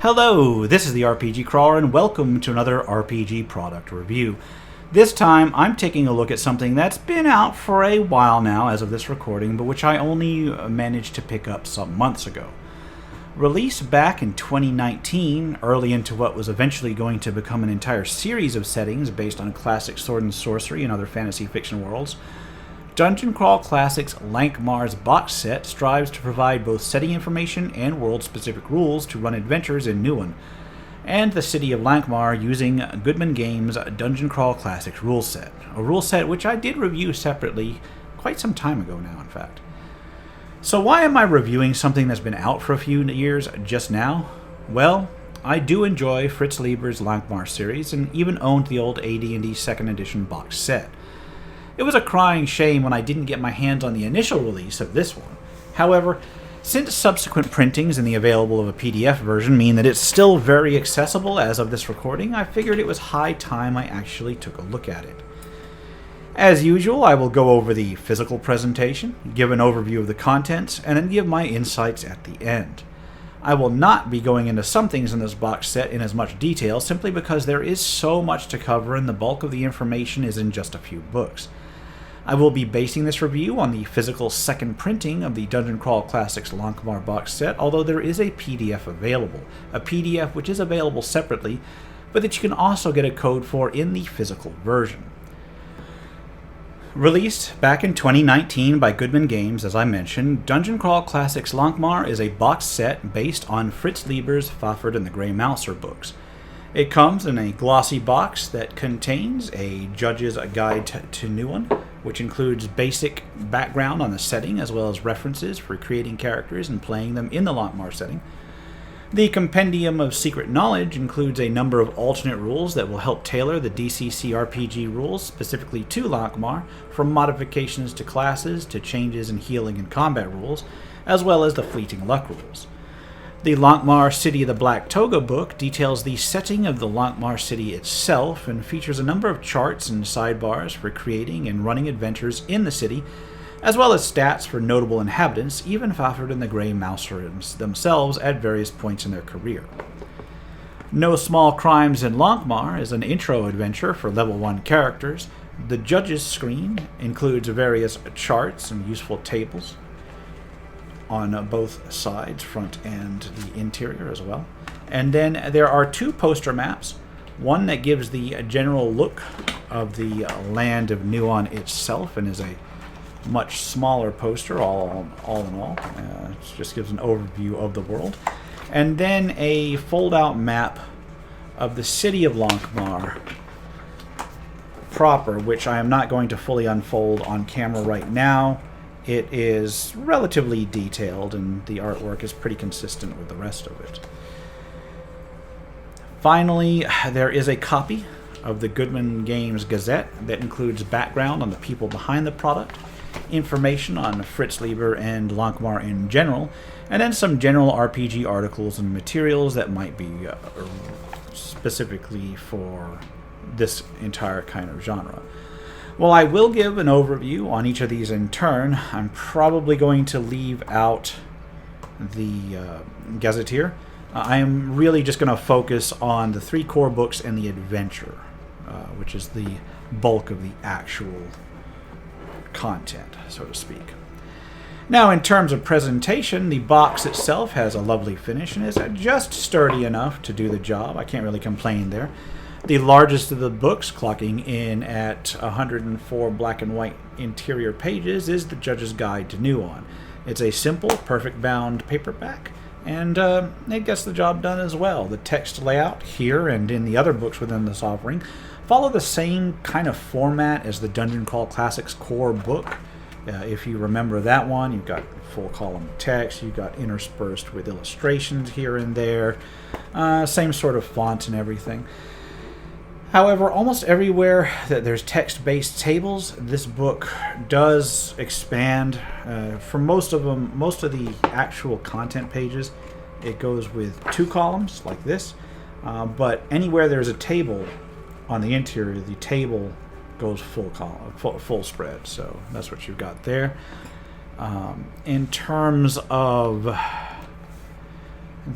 Hello, this is the RPG Crawler, and welcome to another RPG product review. This time, I'm taking a look at something that's been out for a while now as of this recording, but which I only managed to pick up some months ago. Released back in 2019, early into what was eventually going to become an entire series of settings based on classic sword and sorcery and other fantasy fiction worlds, Crawl Classics Lankhmar's box set strives to provide both setting information and world-specific rules to run adventures in Nehwon, and the city of Lankhmar using Goodman Games' Crawl Classics rule set, a rule set which I did review separately quite some time ago now, in fact. So why am I reviewing something that's been out for a few years just now? Well, I do enjoy Fritz Leiber's Lankhmar series and even owned the old AD&D 2nd edition box set. It was a crying shame when I didn't get my hands on the initial release of this one. However, since subsequent printings and the available of a PDF version mean that it's still very accessible as of this recording, I figured it was high time I actually took a look at it. As usual, I will go over the physical presentation, give an overview of the contents, and then give my insights at the end. I will not be going into some things in this box set in as much detail simply because there is so much to cover and the bulk of the information is in just a few books. I will be basing this review on the physical second printing of the Crawl Classics Lankhmar box set, although there is a PDF available, a PDF which is available separately, but that you can also get a code for in the physical version. Released back in 2019 by Goodman Games, as I mentioned, Crawl Classics Lankhmar is a box set based on Fritz Leiber's Fafhrd and the Grey Mouser books. It comes in a glossy box that contains a Judge's Guide to Nehwon, which includes basic background on the setting as well as references for creating characters and playing them in the Lankhmar setting. The Compendium of Secret Knowledge includes a number of alternate rules that will help tailor the DCC RPG rules specifically to Lankhmar, from modifications to classes to changes in healing and combat rules, as well as the fleeting luck rules. The Lankhmar City of the Black Toga book details the setting of the Lankhmar city itself and features a number of charts and sidebars for creating and running adventures in the city, as well as stats for notable inhabitants, even Fafhrd and the Grey Mouser themselves at various points in their career. No Small Crimes in Lankhmar is an intro adventure for level 1 characters. The Judge's screen includes various charts and useful tables on both sides, front and the interior as well. And then there are two poster maps, one that gives the general look of the land of Nehwon itself and is a much smaller poster all in all. It just gives an overview of the world. And then a fold-out map of the city of Lankhmar proper, which I am not going to fully unfold on camera right now. It is relatively detailed, and the artwork is pretty consistent with the rest of it. Finally, there is a copy of the Goodman Games Gazette that includes background on the people behind the product, information on Fritz Leiber and Lankhmar in general, and then some general RPG articles and materials that might be specifically for this entire kind of genre. Well, I will give an overview on each of these in turn. I'm probably going to leave out the Gazetteer. I am really just going to focus on the 3 core books and the adventure, which is the bulk of the actual content, so to speak. Now, in terms of presentation, the box itself has a lovely finish and is just sturdy enough to do the job. I can't really complain there. The largest of the books, clocking in at 104 black and white interior pages, is the Judge's Guide to Nehwon. It's a simple, perfect bound paperback, and it gets the job done as well. The text layout here and in the other books within this offering follow the same kind of format as the Crawl Classics core book. If you remember that one, you've got full column text, you've got interspersed with illustrations here and there, same sort of font and everything. However, almost everywhere that there's text-based tables, this book does expand. For most of the actual content pages, it goes with 2 columns like this. But anywhere there's a table on the interior, the table goes full spread. So that's what you've got there. In terms of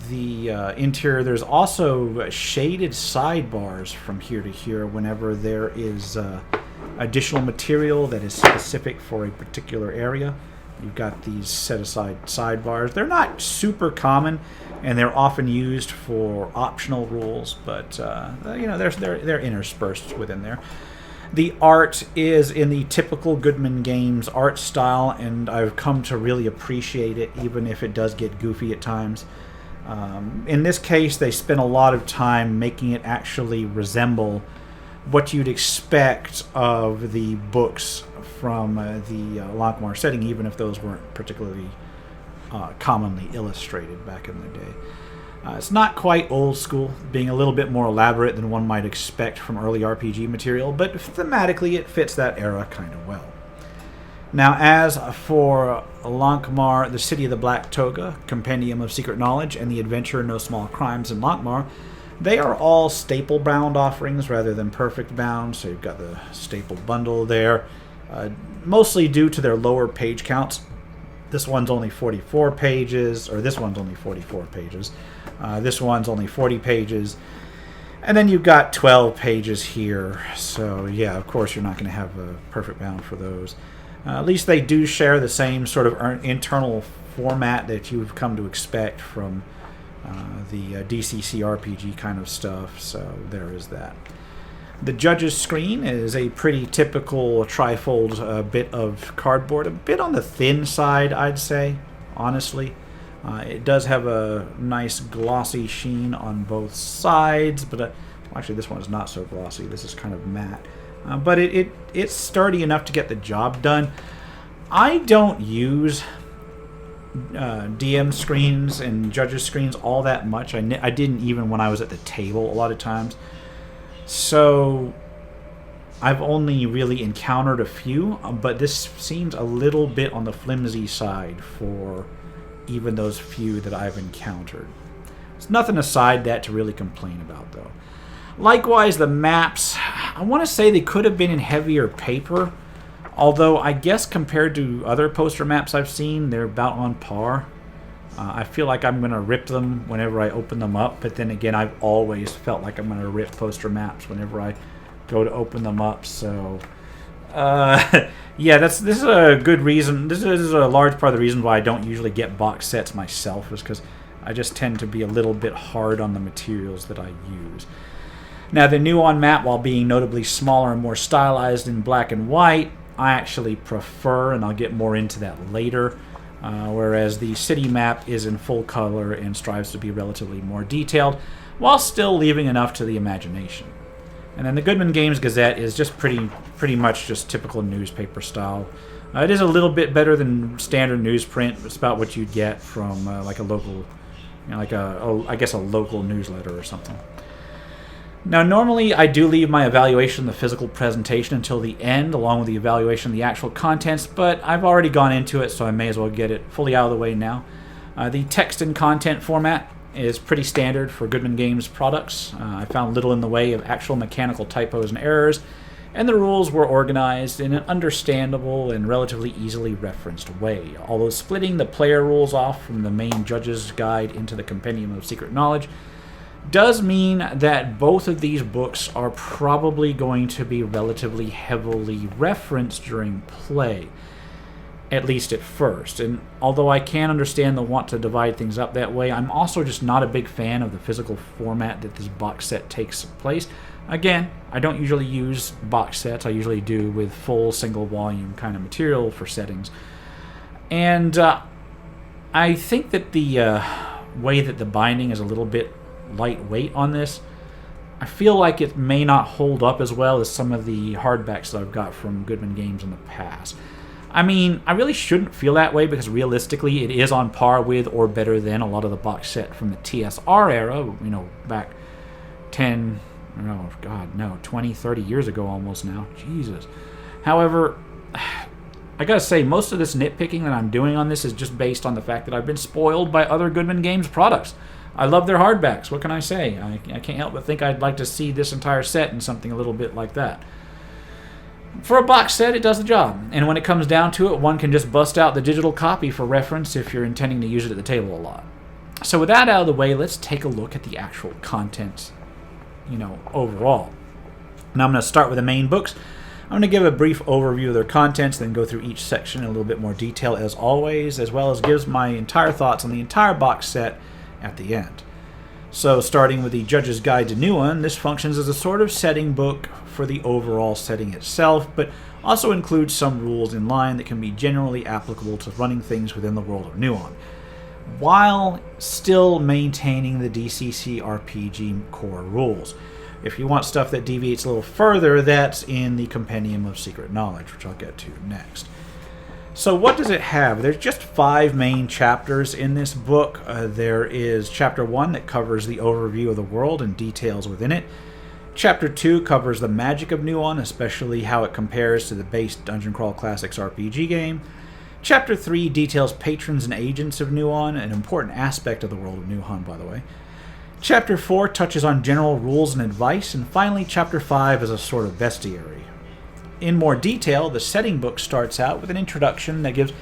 the interior. There's also shaded sidebars from here to here whenever there is additional material that is specific for a particular area. You've got these set-aside sidebars. They're not super common, and they're often used for optional rules, but they're interspersed within there. The art is in the typical Goodman Games art style, and I've come to really appreciate it, even if it does get goofy at times. In this case, they spent a lot of time making it actually resemble what you'd expect of the books from the Lankhmar setting, even if those weren't particularly commonly illustrated back in the day. It's not quite old school, being a little bit more elaborate than one might expect from early RPG material, but thematically it fits that era kind of well. Now, as for Lankhmar, the City of the Black Toga, Compendium of Secret Knowledge, and the Adventure No Small Crimes in Lankhmar, they are all staple-bound offerings rather than perfect-bound, so you've got the staple bundle there, mostly due to their lower page counts. This one's only 44 pages, or this one's only 44 pages. This one's only 40 pages. And then you've got 12 pages here, so yeah, of course you're not going to have a perfect bound for those. At least they do share the same sort of internal format that you've come to expect from the DCC RPG kind of stuff, so there is that. The judge's screen is a pretty typical trifold bit of cardboard, a bit on the thin side, I'd say, honestly. It does have a nice glossy sheen on both sides, but actually this one is not so glossy. This is kind of matte. But it's sturdy enough to get the job done. I don't use DM screens and judges screens all that much. I didn't even when I was at the table a lot of times. So I've only really encountered a few, but this seems a little bit on the flimsy side for even those few that I've encountered. There's nothing aside that to really complain about, though. Likewise, the maps, I want to say they could have been in heavier paper, although I guess compared to other poster maps I've seen, they're about on par. I feel like I'm going to rip them whenever I open them up, but then again, I've always felt like I'm going to rip poster maps whenever I go to open them up, so... yeah, this is a good reason. This is a large part of the reason why I don't usually get box sets myself, is because I just tend to be a little bit hard on the materials that I use. Now, the Nehwon map, while being notably smaller and more stylized in black and white, I actually prefer, and I'll get more into that later, whereas the city map is in full color and strives to be relatively more detailed, while still leaving enough to the imagination. And then the Goodman Games Gazette is just pretty much just typical newspaper style. It is a little bit better than standard newsprint. It's about what you'd get from like a local, I guess a local newsletter or something. Now, normally I do leave my evaluation of the physical presentation until the end, along with the evaluation of the actual contents, but I've already gone into it, so I may as well get it fully out of the way now. The text and content format is pretty standard for Goodman Games products. I found little in the way of actual mechanical typos and errors, and the rules were organized in an understandable and relatively easily referenced way, although splitting the player rules off from the main judge's guide into the Compendium of Secret Knowledge does mean that both of these books are probably going to be relatively heavily referenced during play, at least at first. And although I can understand the want to divide things up that way, I'm also just not a big fan of the physical format that this box set takes place. Again, I don't usually use box sets. I usually do with full single volume kind of material for settings. And I think that the way that the binding is a little bit lightweight on this, I feel like it may not hold up as well as some of the hardbacks that I've got from Goodman Games in the past. I mean, I really shouldn't feel that way because realistically it is on par with or better than a lot of the box set from the TSR era, back 20, 30 years ago almost now. Jesus. However, I gotta say, most of this nitpicking that I'm doing on this is just based on the fact that I've been spoiled by other Goodman Games products. I love their hardbacks. What can I say? I can't help but think I'd like to see this entire set in something a little bit like that. For a box set, it does the job. And when it comes down to it, one can just bust out the digital copy for reference if you're intending to use it at the table a lot. So with that out of the way, let's take a look at the actual content, overall. Now I'm going to start with the main books. I'm going to give a brief overview of their contents, then go through each section in a little bit more detail as always, as well as gives my entire thoughts on the entire box set at the end. So starting with the Judge's Guide to Nehwon, this functions as a sort of setting book for the overall setting itself, but also includes some rules in line that can be generally applicable to running things within the world of Nehwon, while still maintaining the DCC RPG core rules. If you want stuff that deviates a little further, that's in the Compendium of Secret Knowledge, which I'll get to next. So what does it have? There's just 5 main chapters in this book. There is Chapter 1 that covers the overview of the world and details within it. Chapter 2 covers the magic of Nehwon, especially how it compares to the base Dungeon Crawl Classics RPG game. Chapter 3 details patrons and agents of Nehwon, an important aspect of the world of Nehwon, by the way. Chapter 4 touches on general rules and advice, and finally Chapter 5 is a sort of bestiary. In more detail, the setting book starts out with an introduction that gives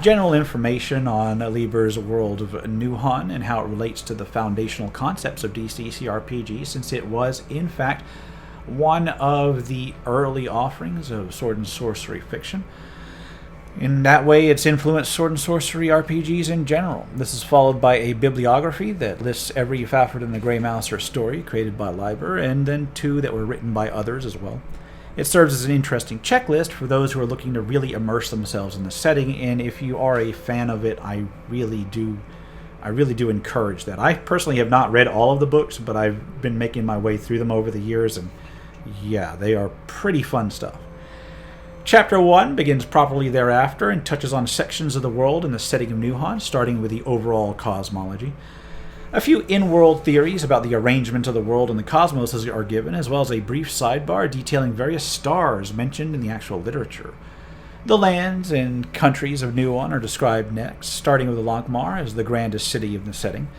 general information on Lieber's world of Nehwon and how it relates to the foundational concepts of DCC RPG, since it was, in fact, one of the early offerings of sword and sorcery fiction. In that way, it's influenced sword and sorcery RPGs in general. This is followed by a bibliography that lists every Fafhrd and the Grey Mouser story created by Lieber, and then 2 that were written by others as well. It serves as an interesting checklist for those who are looking to really immerse themselves in the setting, and if you are a fan of it, I really do encourage that. I personally have not read all of the books, but I've been making my way through them over the years, and yeah, they are pretty fun stuff. Chapter 1 begins properly thereafter and touches on sections of the world and the setting of Nehwon, starting with the overall cosmology. A few in-world theories about the arrangement of the world and the cosmos are given, as well as a brief sidebar detailing various stars mentioned in the actual literature. The lands and countries of Nehwon are described next, starting with Lankhmar as the grandest city of the setting,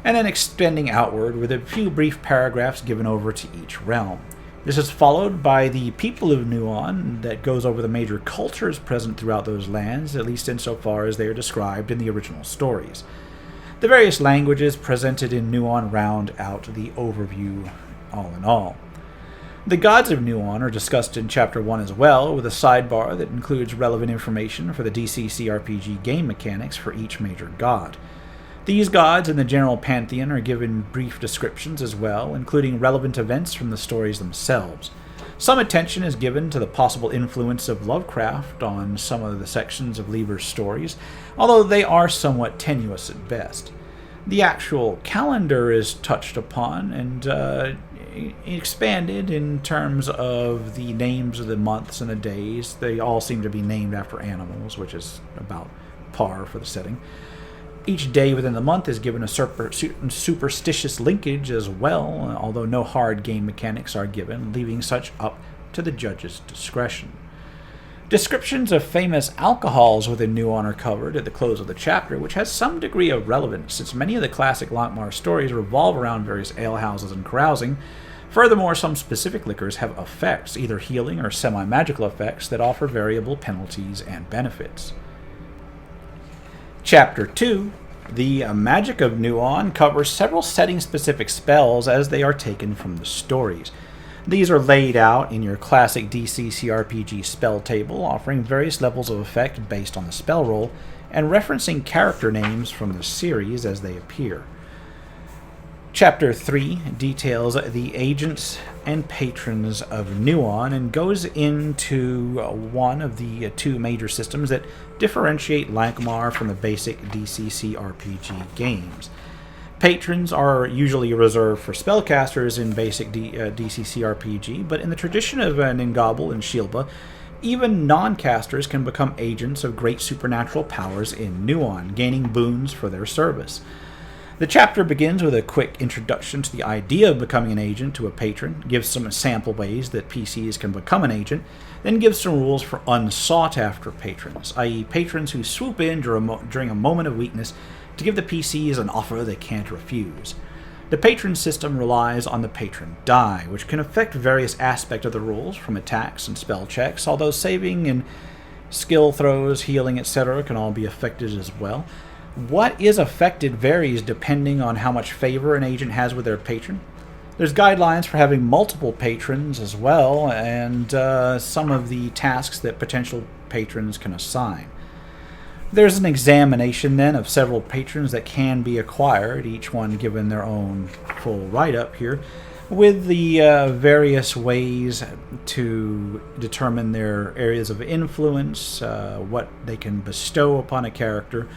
and then extending outward with a few brief paragraphs given over to each realm. This is followed by the people of Nehwon that goes over the major cultures present throughout those lands, at least insofar as they are described in the original stories. The various languages presented in Nehwon round out the overview all in all. The gods of Nehwon are discussed in Chapter 1 as well, with a sidebar that includes relevant information for the DCC RPG game mechanics for each major god. These gods in the general pantheon are given brief descriptions as well, including relevant events from the stories themselves. Some attention is given to the possible influence of Lovecraft on some of the sections of Lieber's stories, although they are somewhat tenuous at best. The actual calendar is touched upon and expanded in terms of the names of the months and the days. They all seem to be named after animals, which is about par for the setting. Each day within the month is given a superstitious linkage as well, although no hard game mechanics are given, leaving such up to the judge's discretion. Descriptions of famous alcohols within Nehwon are covered at the close of the chapter, which has some degree of relevance, since many of the classic Lankhmar stories revolve around various alehouses and carousing. Furthermore, some specific liquors have effects, either healing or semi-magical effects, that offer variable penalties and benefits. Chapter 2, the Magic of Nehwon, covers several setting-specific spells as they are taken from the stories. These are laid out in your classic DCC RPG spell table, offering various levels of effect based on the spell roll, and referencing character names from the series as they appear. Chapter 3 details the agents and patrons of Nehwon and goes into one of the 2 major systems that differentiate Lankhmar from the basic DCC RPG games. Patrons are usually reserved for spellcasters in basic DCC RPG, but in the tradition of Ningabel and Shilba, even non-casters can become agents of great supernatural powers in Nehwon, gaining boons for their service. The chapter begins with a quick introduction to the idea of becoming an agent to a patron, gives some sample ways that PCs can become an agent, then gives some rules for unsought-after patrons, i.e. patrons who swoop in during a moment of weakness to give the PCs an offer they can't refuse. The patron system relies on the patron die, which can affect various aspects of the rules, from attacks and spell checks, although saving and skill throws, healing, etc. can all be affected as well. What is affected varies depending on how much favor an agent has with their patron. There's guidelines for having multiple patrons as well, and some of the tasks that potential patrons can assign. There's an examination then of several patrons that can be acquired, each one given their own full write-up here, with the various ways to determine their areas of influence, what they can bestow upon a character.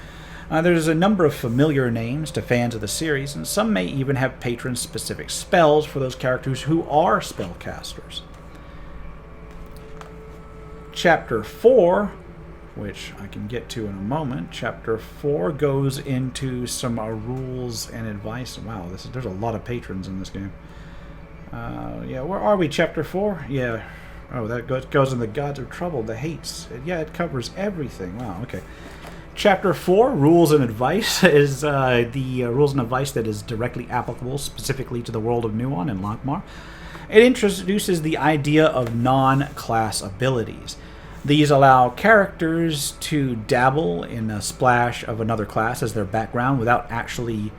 There's a number of familiar names to fans of the series, and some may even have patron-specific spells for those characters who are spellcasters. Chapter 4, which I can get to in a moment, Chapter 4 goes into some rules and advice. Wow, there's a lot of patrons in this game. Yeah, where are we? Chapter 4? Yeah. Oh, that goes in the Gods of Trouble, the hates. Yeah, it covers everything. Wow, okay. Chapter 4, Rules and Advice, is the rules and advice that is directly applicable specifically to the world of Nehwon and Lankhmar. It introduces the idea of non-class abilities. These allow characters to dabble in a splash of another class as their background without actually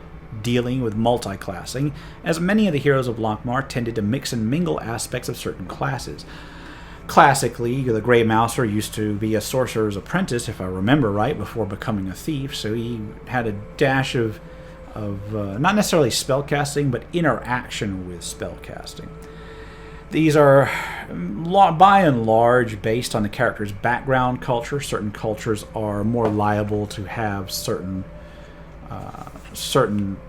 dealing with multi-classing, as many of the heroes of Lankhmar tended to mix and mingle aspects of certain classes. Classically, the Grey Mouser used to be a sorcerer's apprentice, if I remember right, before becoming a thief, so he had a dash of not necessarily spellcasting, but interaction with spellcasting. These are, by and large, based on the character's background culture. Certain cultures are more liable to have certain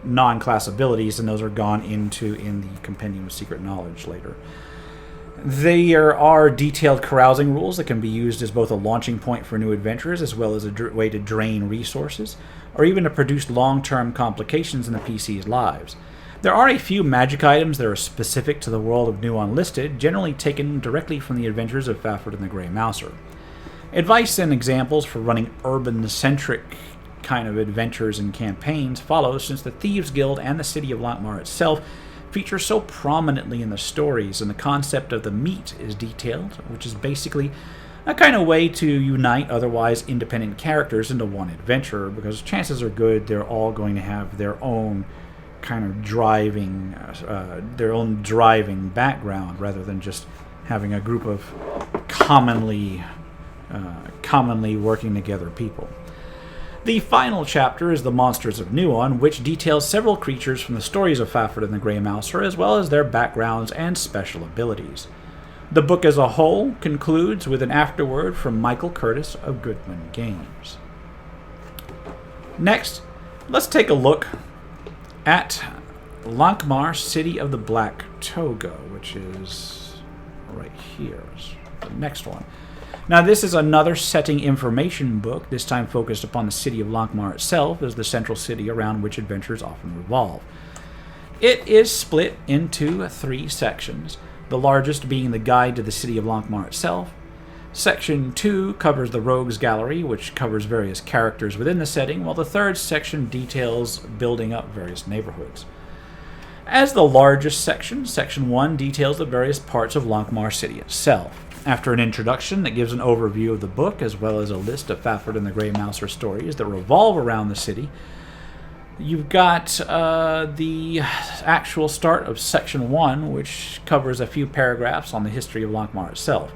non-class abilities, and those are gone into in the Compendium of Secret Knowledge later. There are detailed carousing rules that can be used as both a launching point for new adventurers as well as a way to drain resources, or even to produce long-term complications in the PC's lives. There are a few magic items that are specific to the world of Nehwon listed, generally taken directly from the adventures of Fafhrd and the Grey Mouser. Advice and examples for running urban-centric kind of adventures and campaigns follow, since the Thieves Guild and the city of Lankhmar itself feature so prominently in the stories, and the concept of the meet is detailed, which is basically a kind of way to unite otherwise independent characters into one adventurer, because chances are good they're all going to have their own kind of driving background, rather than just having a group of commonly working together people. The final chapter is the Monsters of Nehwon, which details several creatures from the stories of Fafhrd and the Grey Mouser, as well as their backgrounds and special abilities. The book as a whole concludes with an afterword from Michael Curtis of Goodman Games. Next, let's take a look at Lankhmar, City of the Black Toga, which is right here, the next one. Now, this is another setting information book, this time focused upon the city of Lankhmar itself as the central city around which adventures often revolve. It is split into 3 sections, the largest being the guide to the city of Lankhmar itself. Section 2 covers the Rogues Gallery, which covers various characters within the setting, while the third section details building up various neighborhoods. As the largest section, Section 1 details the various parts of Lankhmar City itself. After an introduction that gives an overview of the book, as well as a list of Fafhrd and the Grey Mouser stories that revolve around the city, you've got the actual start of Section 1, which covers a few paragraphs on the history of Lankhmar itself.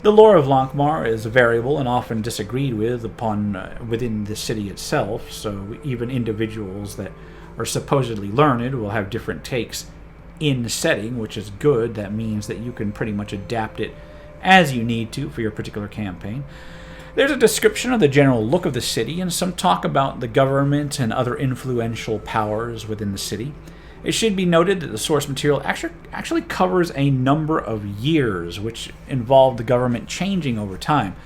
The lore of Lankhmar is variable and often disagreed with within the city itself, so even individuals that are supposedly learned will have different takes in the setting, which is good. That means that you can pretty much adapt it as you need to for your particular campaign. There's a description of the general look of the city and some talk about the government and other influential powers within the city. It should be noted that the source material actually covers a number of years, which involve the government changing over time.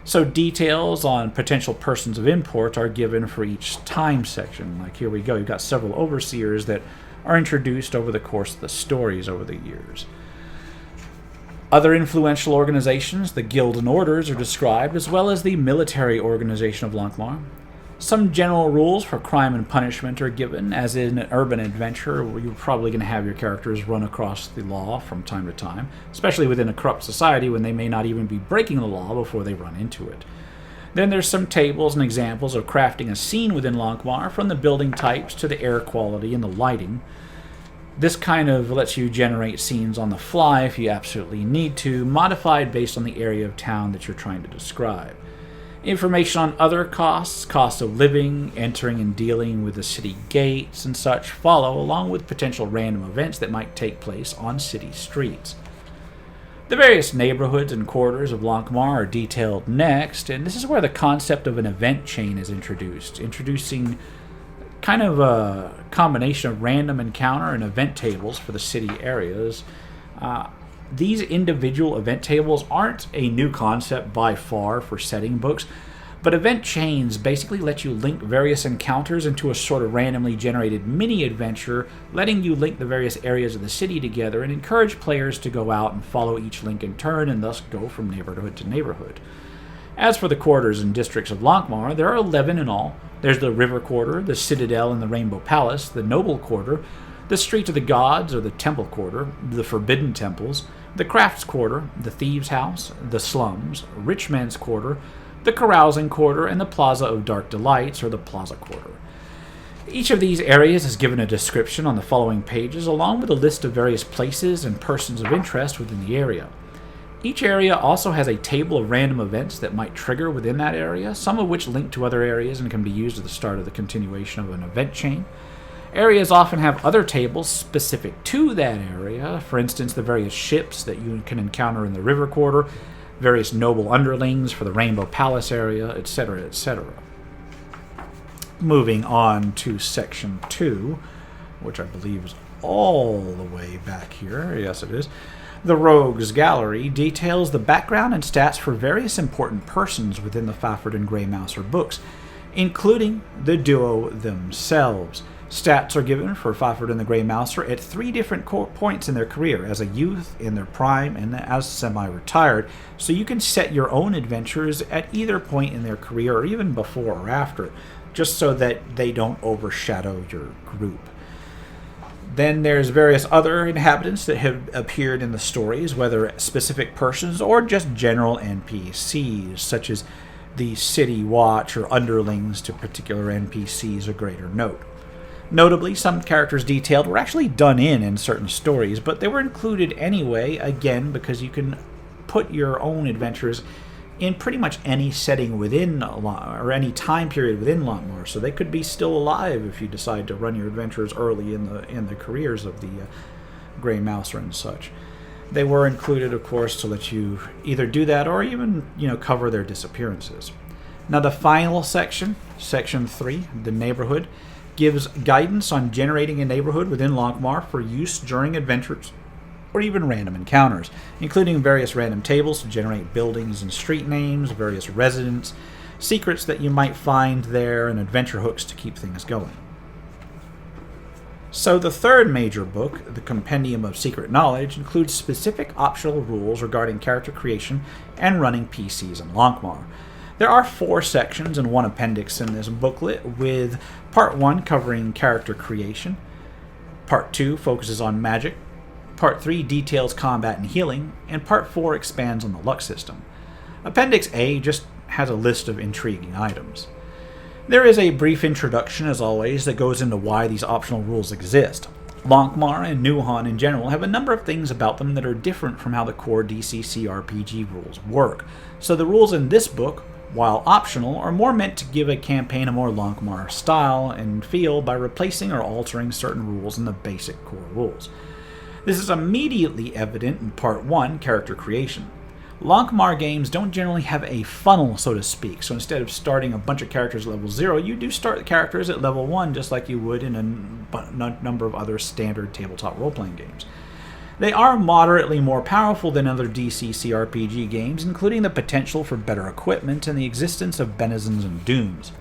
So details on potential persons of import are given for each time section. Like here we go, you've got several overseers that are introduced over the course of the stories over the years. Other influential organizations, the guild and orders, are described, as well as the military organization of Lankhmar. Some general rules for crime and punishment are given, as in an urban adventure where you're probably going to have your characters run across the law from time to time, especially within a corrupt society when they may not even be breaking the law before they run into it. Then there's some tables and examples of crafting a scene within Lankhmar, from the building types to the air quality and the lighting. This kind of lets you generate scenes on the fly if you absolutely need to, modified based on the area of town that you're trying to describe. Information on other costs, cost of living, entering and dealing with the city gates and such follow, along with potential random events that might take place on city streets. The various neighborhoods and quarters of Lankhmar are detailed next, and this is where the concept of an event chain is introduced, introducing kind of a combination of random encounter and event tables for the city areas. These individual event tables aren't a new concept by far for setting books, but event chains basically let you link various encounters into a sort of randomly generated mini-adventure, letting you link the various areas of the city together and encourage players to go out and follow each link in turn and thus go from neighborhood to neighborhood. As for the quarters and districts of Lankhmar, there are 11 in all. There's the River Quarter, the Citadel and the Rainbow Palace, the Noble Quarter, the Street of the Gods or the Temple Quarter, the Forbidden Temples, the Crafts Quarter, the Thieves' House, the Slums, Rich Men's Quarter, the Carousing Quarter, and the Plaza of Dark Delights or the Plaza Quarter. Each of these areas is given a description on the following pages, along with a list of various places and persons of interest within the area. Each area also has a table of random events that might trigger within that area, some of which link to other areas and can be used at the start of the continuation of an event chain. Areas often have other tables specific to that area, for instance, the various ships that you can encounter in the River Quarter, various noble underlings for the Rainbow Palace area, etc., etc. Moving on to Section 2, which I believe is all the way back here. Yes, it is. The Rogues Gallery details the background and stats for various important persons within the Fafhrd and Grey Mouser books, including the duo themselves. Stats are given for Fafhrd and the Grey Mouser at 3 different points in their career, as a youth, in their prime, and as semi-retired, so you can set your own adventures at either point in their career or even before or after, just so that they don't overshadow your group. Then there's various other inhabitants that have appeared in the stories, whether specific persons or just general NPCs, such as the City Watch or underlings to particular NPCs of greater note. Notably, some characters detailed were actually done in certain stories, but they were included anyway, again, because you can put your own adventures in pretty much any setting within or any time period within Lankhmar, so they could be still alive if you decide to run your adventures early in the careers of the Grey Mouser and such. They were included, of course, to let you either do that or even cover their disappearances. Now, the final section, Section 3, the Neighborhood, gives guidance on generating a neighborhood within Lankhmar for use during adventures or even random encounters, including various random tables to generate buildings and street names, various residents, secrets that you might find there, and adventure hooks to keep things going. So the third major book, the Compendium of Secret Knowledge, includes specific optional rules regarding character creation and running PCs in Lankhmar. There are 4 sections and 1 appendix in this booklet, with Part 1 covering character creation, Part 2 focuses on magic, Part 3 details combat and healing, and Part 4 expands on the luck system. Appendix A just has a list of intriguing items. There is a brief introduction, as always, that goes into why these optional rules exist. Lankhmar and Nehwon in general have a number of things about them that are different from how the core DCC RPG rules work, so the rules in this book, while optional, are more meant to give a campaign a more Lankhmar style and feel by replacing or altering certain rules in the basic core rules. This is immediately evident in Part 1, Character Creation. Lankhmar games don't generally have a funnel, so to speak, so instead of starting a bunch of characters at level 0, you do start the characters at level 1 just like you would in a number of other standard tabletop role-playing games. They are moderately more powerful than other DCC RPG games, including the potential for better equipment and the existence of denizens and dooms.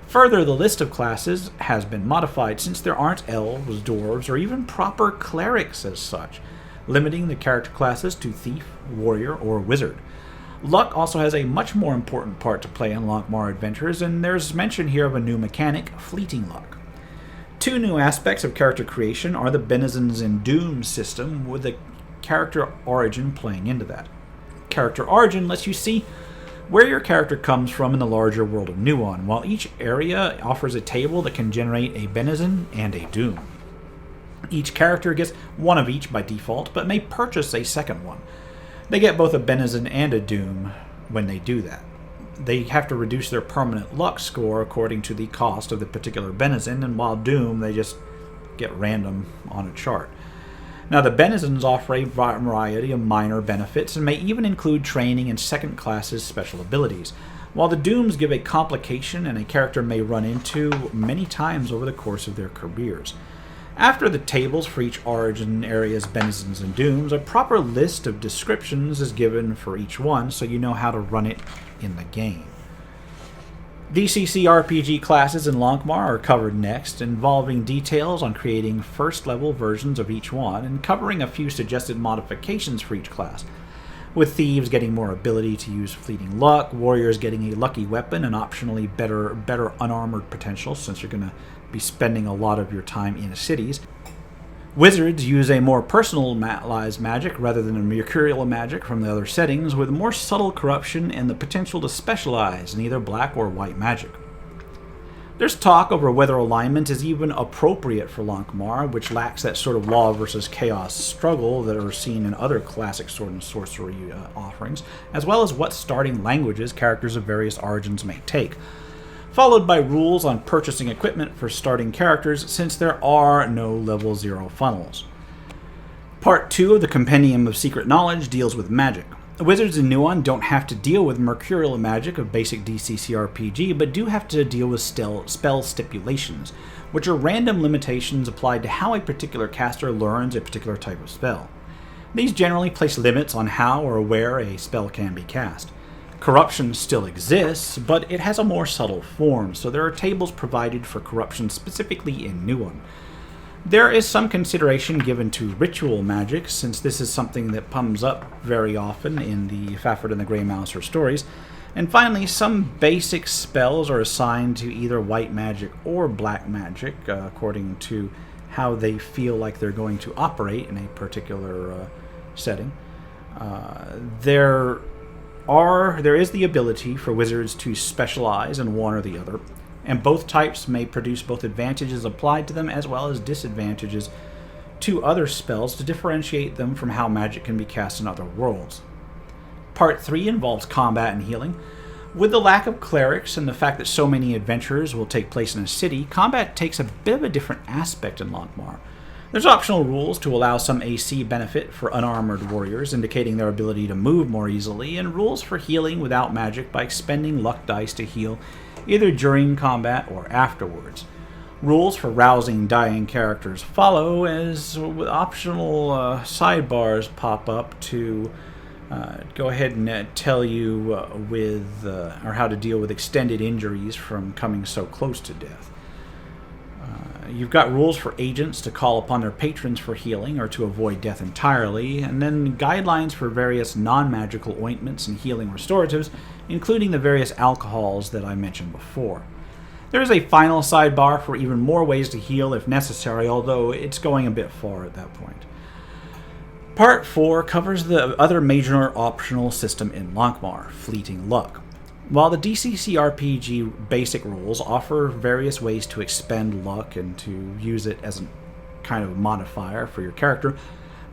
Further, the list of classes has been modified since there aren't elves, dwarves, or even proper clerics as such, limiting the character classes to thief, warrior, or wizard. Luck also has a much more important part to play in Lankhmar adventures, and there's mention here of a new mechanic, fleeting luck. 2 new aspects of character creation are the denizens and dooms system, with the character origin playing into that. Character origin lets you see where your character comes from in the larger world of Nehwon, while each area offers a table that can generate a benison and a doom. Each character gets one of each by default, but may purchase a second one. They get both a benison and a doom when they do that. They have to reduce their permanent luck score according to the cost of the particular benison, and while doom, they just get random on a chart. Now, the benisons offer a variety of minor benefits and may even include training in second class's special abilities, while the dooms give a complication and a character may run into many times over the course of their careers. After the tables for each origin area's benisons and dooms, a proper list of descriptions is given for each one so you know how to run it in the game. DCC RPG classes in Lankhmar are covered next, involving details on creating first-level versions of each one and covering a few suggested modifications for each class, with thieves getting more ability to use fleeting luck, warriors getting a lucky weapon and optionally better unarmored potential since you're going to be spending a lot of your time in cities. Wizards use a more personalized magic rather than a mercurial magic from the other settings, with more subtle corruption and the potential to specialize in either black or white magic. There's talk over whether alignment is even appropriate for Lankhmar, which lacks that sort of law versus chaos struggle that are seen in other classic sword and sorcery offerings, as well as what starting languages characters of various origins may take, followed by rules on purchasing equipment for starting characters since there are no level 0 funnels. Part 2 of the Compendium of Secret Knowledge deals with magic. Wizards in Nehwon don't have to deal with mercurial magic of basic DCC RPG, but do have to deal with spell stipulations, which are random limitations applied to how a particular caster learns a particular type of spell. These generally place limits on how or where a spell can be cast. Corruption still exists, but it has a more subtle form, so there are tables provided for corruption specifically in Nehwon. There is some consideration given to ritual magic, since this is something that comes up very often in the Fafhrd and the Grey Mouser stories. And finally, some basic spells are assigned to either white magic or black magic, according to how they feel like they're going to operate in a particular setting. There is the ability for wizards to specialize in one or the other, and both types may produce both advantages applied to them as well as disadvantages to other spells to differentiate them from how magic can be cast in other worlds. Part 3 involves combat and healing. With the lack of clerics and the fact that so many adventures will take place in a city, combat takes a bit of a different aspect in Lankhmar. There's optional rules to allow some AC benefit for unarmored warriors, indicating their ability to move more easily, and rules for healing without magic by expending luck dice to heal either during combat or afterwards. Rules for rousing dying characters follow, as optional sidebars pop up to go ahead and tell you or how to deal with extended injuries from coming so close to death. You've got rules for agents to call upon their patrons for healing or to avoid death entirely, and then guidelines for various non-magical ointments and healing restoratives, including the various alcohols that I mentioned before. There is a final sidebar for even more ways to heal if necessary, although it's going a bit far at that point. Part 4 covers the other major optional system in Lankhmar, Fleeting Luck. While the DCC RPG basic rules offer various ways to expend luck and to use it as a kind of modifier for your character,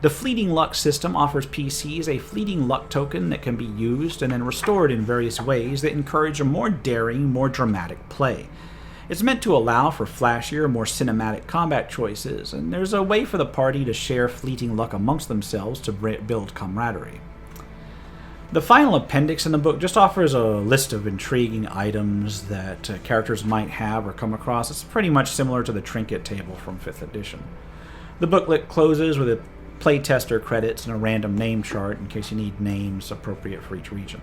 the Fleeting Luck system offers PCs a fleeting luck token that can be used and then restored in various ways that encourage a more daring, more dramatic play. It's meant to allow for flashier, more cinematic combat choices, and there's a way for the party to share fleeting luck amongst themselves to build camaraderie. The final appendix in the book just offers a list of intriguing items that characters might have or come across. It's pretty much similar to the trinket table from 5th edition. The booklet closes with a playtester credits and a random name chart in case you need names appropriate for each region.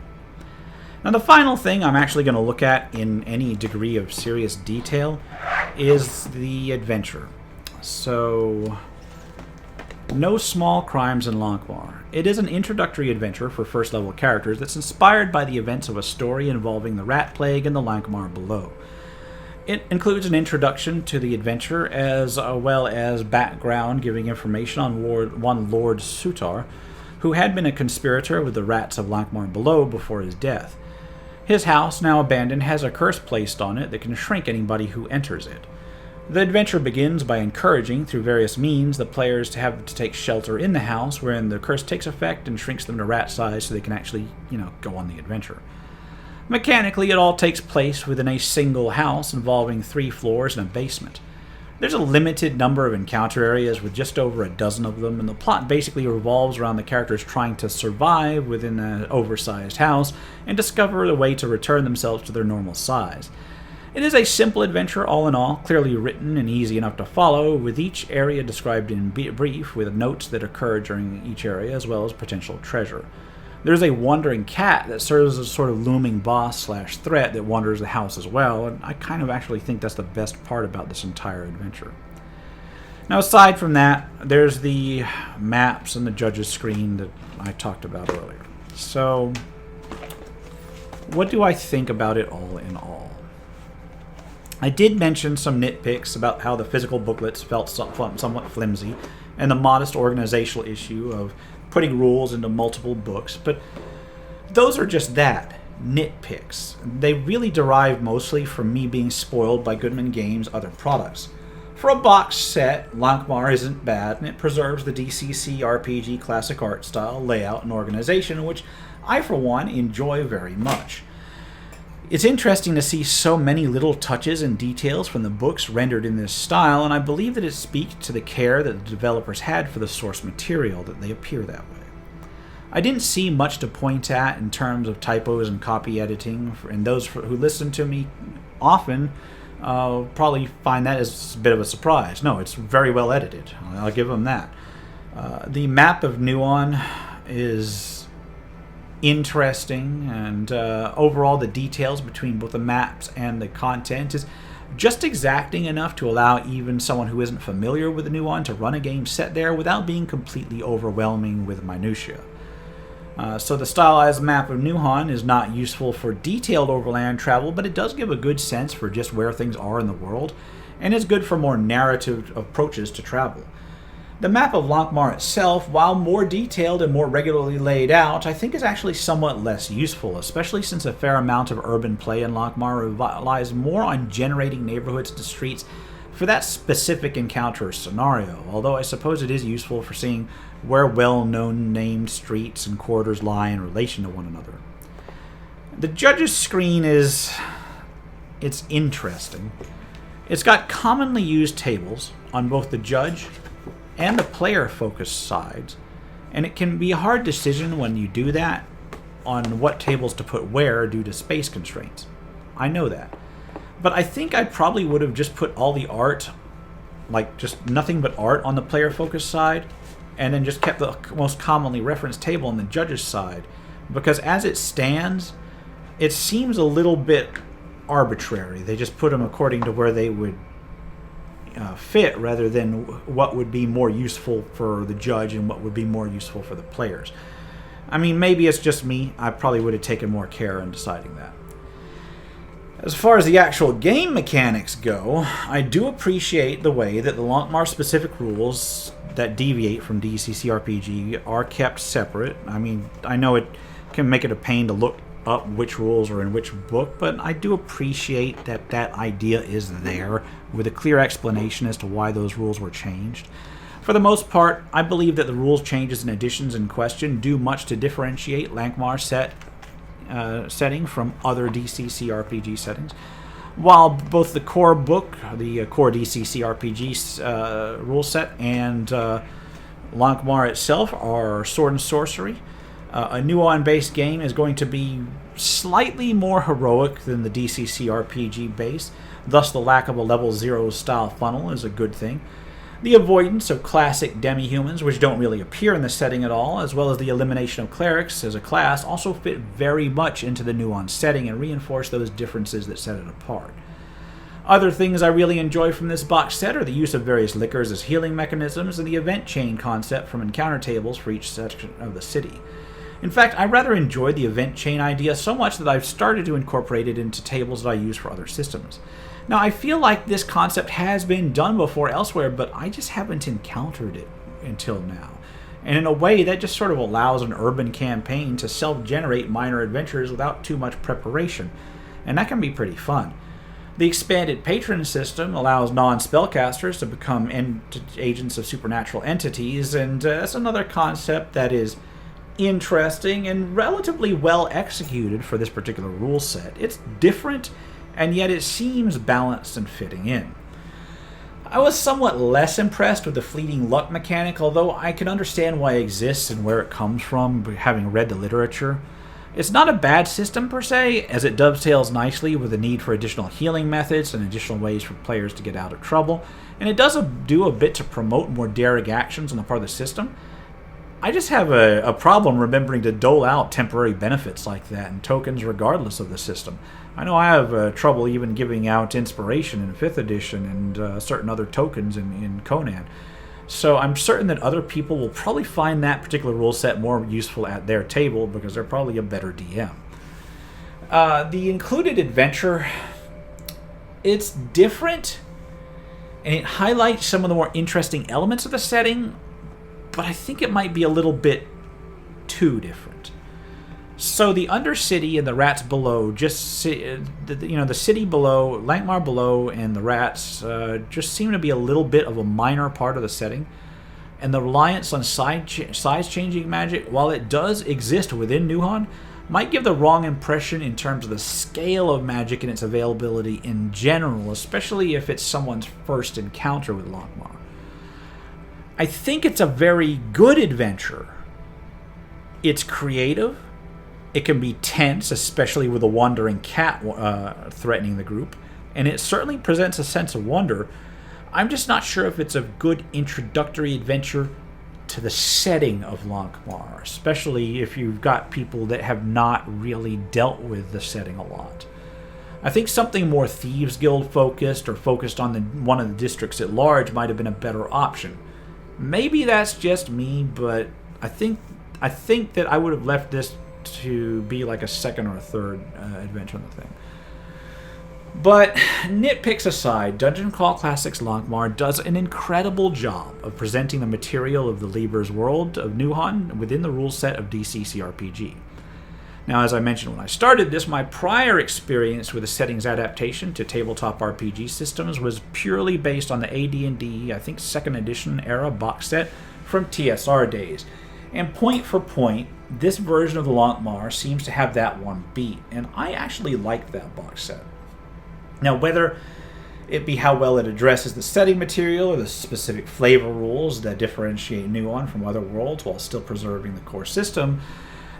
Now, the final thing I'm actually going to look at in any degree of serious detail is the adventure. So, no small crimes in Lankhmar. It is an introductory adventure for first-level characters that's inspired by the events of a story involving the Rat Plague and the Lankhmar below. It includes an introduction to the adventure as well as background giving information on one Lord Sutar, who had been a conspirator with the rats of Lankhmar below before his death. His house, now abandoned, has a curse placed on it that can shrink anybody who enters it. The adventure begins by encouraging, through various means, the players to have to take shelter in the house, wherein the curse takes effect and shrinks them to rat size so they can actually, go on the adventure. Mechanically, it all takes place within a single house involving 3 floors and a basement. There's a limited number of encounter areas with just over a dozen of them, and the plot basically revolves around the characters trying to survive within an oversized house and discover a way to return themselves to their normal size. It is a simple adventure all in all, clearly written and easy enough to follow, with each area described in brief with notes that occur during each area as well as potential treasure. There's a wandering cat that serves as a sort of looming boss/threat that wanders the house as well, and I kind of actually think that's the best part about this entire adventure. Now, aside from that, there's the maps and the judge's screen that I talked about earlier. So, what do I think about it all in all? I did mention some nitpicks about how the physical booklets felt somewhat flimsy, and the modest organizational issue of putting rules into multiple books, but those are just that, nitpicks. They really derive mostly from me being spoiled by Goodman Games' other products. For a box set, Lankhmar isn't bad, and it preserves the DCC RPG classic art style, layout, and organization, which I, for one, enjoy very much. It's interesting to see so many little touches and details from the books rendered in this style, and I believe that it speaks to the care that the developers had for the source material that they appear that way. I didn't see much to point at in terms of typos and copy editing, and those who listen to me often probably find that as a bit of a surprise. No, it's very well edited. I'll give them that. The map of Nehwon is interesting, and overall the details between both the maps and the content is just exacting enough to allow even someone who isn't familiar with the Nehwon to run a game set there without being completely overwhelming with minutiae. So the stylized map of Nehwon is not useful for detailed overland travel, but it does give a good sense for just where things are in the world, and is good for more narrative approaches to travel. The map of Lankhmar itself, while more detailed and more regularly laid out, I think is actually somewhat less useful, especially since a fair amount of urban play in Lankhmar relies more on generating neighborhoods to streets for that specific encounter scenario, although I suppose it is useful for seeing where well-known named streets and corridors lie in relation to one another. The judge's screen it's interesting. It's got commonly used tables on both the judge and the player-focused sides, and it can be a hard decision when you do that on what tables to put where due to space constraints. I know that. But I think I probably would have just put all the art, like just nothing but art on the player-focused side, and then just kept the most commonly referenced table on the judge's side, because as it stands, it seems a little bit arbitrary. They just put them according to where they would fit rather than what would be more useful for the judge and what would be more useful for the players. I mean, maybe it's just me. I probably would have taken more care in deciding that. As far as the actual game mechanics go, I do appreciate the way that the Lankhmar-specific rules that deviate from DCC RPG are kept separate. I mean, I know it can make it a pain to look up which rules are in which book, but I do appreciate that that idea is there with a clear explanation as to why those rules were changed. For the most part, I believe that the rules changes and additions in question do much to differentiate Lankhmar setting from other DCC RPG settings. While both the core book, the core DCC RPG rule set, and Lankhmar itself are sword and sorcery, a Nehwon-based game is going to be slightly more heroic than the DCC RPG base, thus the lack of a level 0 style funnel is a good thing. The avoidance of classic demi-humans, which don't really appear in the setting at all, as well as the elimination of clerics as a class, also fit very much into the Nehwon setting and reinforce those differences that set it apart. Other things I really enjoy from this box set are the use of various liquors as healing mechanisms and the event chain concept from encounter tables for each section of the city. In fact, I rather enjoyed the event chain idea so much that I've started to incorporate it into tables that I use for other systems. Now, I feel like this concept has been done before elsewhere, but I just haven't encountered it until now. And in a way, that just sort of allows an urban campaign to self-generate minor adventures without too much preparation. And that can be pretty fun. The expanded patron system allows non-spellcasters to become agents of supernatural entities, and that's another concept that is interesting and relatively well executed for this particular rule set. It's different, and yet it seems balanced and fitting in. I was somewhat less impressed with the fleeting luck mechanic, although I can understand why it exists and where it comes from, having read the literature. It's not a bad system per se, as it dovetails nicely with the need for additional healing methods and additional ways for players to get out of trouble, and it does do a bit to promote more daring actions on the part of the system. I just have a problem remembering to dole out temporary benefits like that and tokens regardless of the system. I know I have trouble even giving out inspiration in 5th edition and certain other tokens in Conan. So I'm certain that other people will probably find that particular rule set more useful at their table because they're probably a better DM. The included adventure, it's different, and it highlights some of the more interesting elements of the setting, but I think it might be a little bit too different. So the Undercity and the Rats Below, the city below, Lankhmar below, and the Rats just seem to be a little bit of a minor part of the setting. And the reliance on size-changing magic, while it does exist within Nehwon, might give the wrong impression in terms of the scale of magic and its availability in general, especially if it's someone's first encounter with Lankhmar. I think it's a very good adventure. It's creative. It can be tense, especially with a wandering cat threatening the group, and it certainly presents a sense of wonder. I'm just not sure if it's a good introductory adventure to the setting of Lankhmar, especially if you've got people that have not really dealt with the setting a lot. I think something more Thieves Guild focused or focused on one of the districts at large might have been a better option. Maybe that's just me, but I think that I would have left this to be like a second or a third adventure on the thing. But nitpicks aside, Dungeon Crawl Classics Lankhmar does an incredible job of presenting the material of the Lieber's world of Nehwon within the rule set of DCCRPG. Now, as I mentioned when I started this, my prior experience with the setting's adaptation to tabletop RPG systems was purely based on the AD&D, I think 2nd edition era box set from TSR days. And point for point, this version of the Lankhmar seems to have that one beat, and I actually liked that box set. Now, whether it be how well it addresses the setting material or the specific flavor rules that differentiate Nehwon from other worlds while still preserving the core system,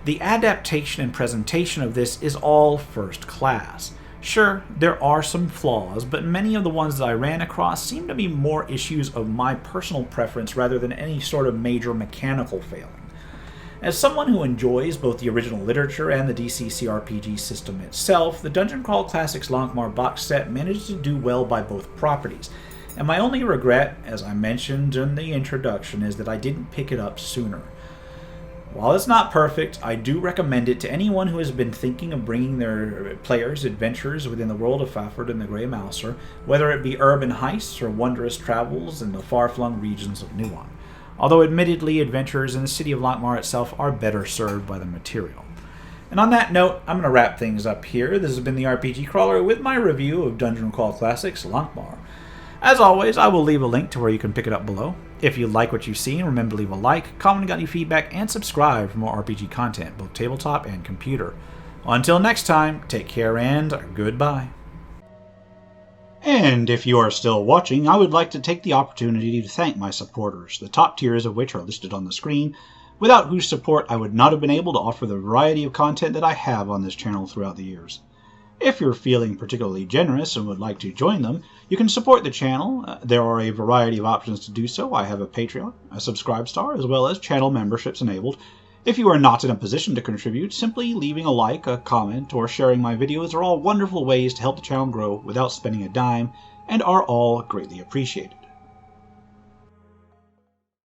the adaptation and presentation of this is all first class. Sure, there are some flaws, but many of the ones that I ran across seem to be more issues of my personal preference rather than any sort of major mechanical failing. As someone who enjoys both the original literature and the DCCRPG system itself, the Dungeon Crawl Classics Lankhmar box set managed to do well by both properties, and my only regret, as I mentioned in the introduction, is that I didn't pick it up sooner. While it's not perfect, I do recommend it to anyone who has been thinking of bringing their players adventures within the world of Fafhrd and the Grey Mouser, whether it be urban heists or wondrous travels in the far-flung regions of Nehwon. Although admittedly, adventurers in the city of Lankhmar itself are better served by the material. And on that note, I'm going to wrap things up here. This has been the RPG Crawler with my review of Dungeon Crawl Classics Lankhmar. As always, I will leave a link to where you can pick it up below. If you like what you've seen, remember to leave a like, comment got any feedback, and subscribe for more RPG content, both tabletop and computer. Until next time, take care and goodbye. And if you are still watching, I would like to take the opportunity to thank my supporters, the top tiers of which are listed on the screen, without whose support I would not have been able to offer the variety of content that I have on this channel throughout the years. If you're feeling particularly generous and would like to join them, you can support the channel. There are a variety of options to do so. I have a Patreon, a Subscribestar, as well as channel memberships enabled. If you are not in a position to contribute, simply leaving a like, a comment, or sharing my videos are all wonderful ways to help the channel grow without spending a dime, and are all greatly appreciated.